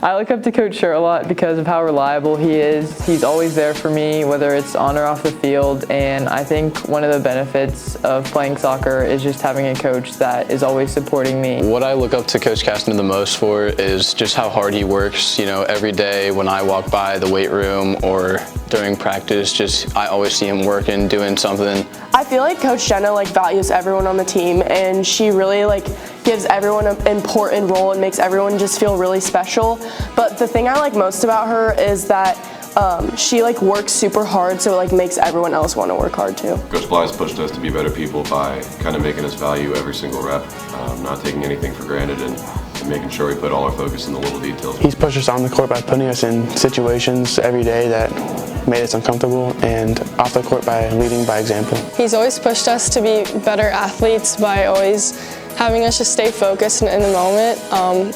I look up to Coach Schur a lot because of how reliable he is. He's always there for me, whether it's on or off the field, and I think one of the benefits of playing soccer is just having a coach that is always supporting me. What I look up to Coach Kastner the most for is just how hard he works. You know, every day when I walk by the weight room or during practice, I always see him working, doing something. I feel like Coach Jenna values everyone on the team, and she really gives everyone an important role and makes everyone just feel really special. But the thing I like most about her is that she works super hard, so it makes everyone else want to work hard too. Coach ESPYS pushed us to be better people by kind of making us value every single rep, not taking anything for granted, and making sure we put all our focus in the little details. He's pushed us on the court by putting us in situations every day that made us uncomfortable, and off the court by leading by example. He's always pushed us to be better athletes by always having us just stay focused in the moment.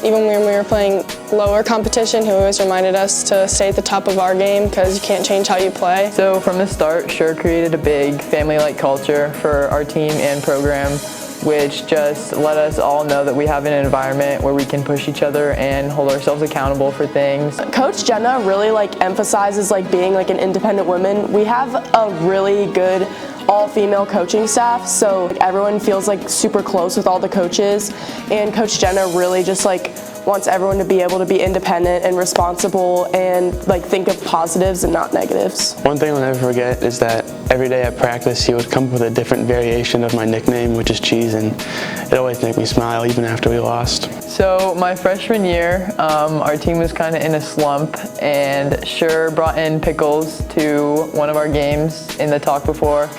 Even when we were playing lower competition, he always reminded us to stay at the top of our game because you can't change how you play. So from the start, Schur created a big family-like culture for our team and program, which just let us all know that we have an environment where we can push each other and hold ourselves accountable for things. Coach Jenna really emphasizes being an independent woman. We have a really good all-female coaching staff, so everyone feels super close with all the coaches, and Coach Jenna really just wants everyone to be able to be independent and responsible and think of positives and not negatives. One thing I'll never forget is that every day at practice he would come up with a different variation of my nickname, which is Cheese, and it always made me smile even after we lost. So my freshman year, our team was kind of in a slump, and Schur brought in Pickles to one of our games in the talk before,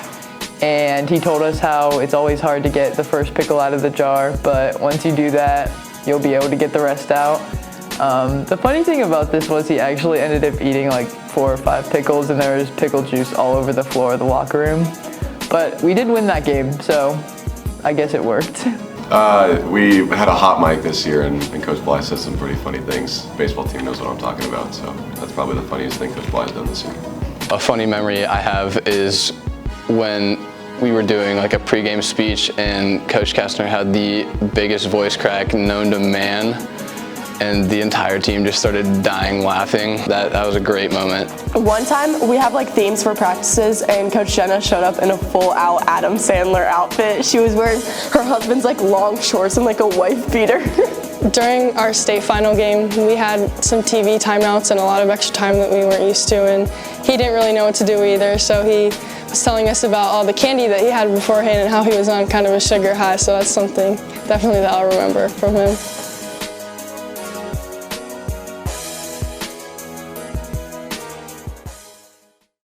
and he told us how it's always hard to get the first pickle out of the jar, but once you do that, you'll be able to get the rest out. The funny thing about this was he actually ended up eating 4 or 5 pickles, and there was pickle juice all over the floor of the locker room. But we did win that game, so I guess it worked. We had a hot mic this year, and Coach ESPYS said some pretty funny things. The baseball team knows what I'm talking about, so that's probably the funniest thing Coach ESPYS done this year. A funny memory I have is when we were doing a pregame speech and Coach Kastner had the biggest voice crack known to man, and the entire team just started dying laughing. That was a great moment. One time we have themes for practices, and Coach Jenna showed up in a full-out Adam Sandler outfit. She was wearing her husband's long shorts and a wife beater. During our state final game, we had some TV timeouts and a lot of extra time that we weren't used to, and he didn't really know what to do either, so he was telling us about all the candy that he had beforehand and how he was on kind of a sugar high, so that's something definitely that I'll remember from him.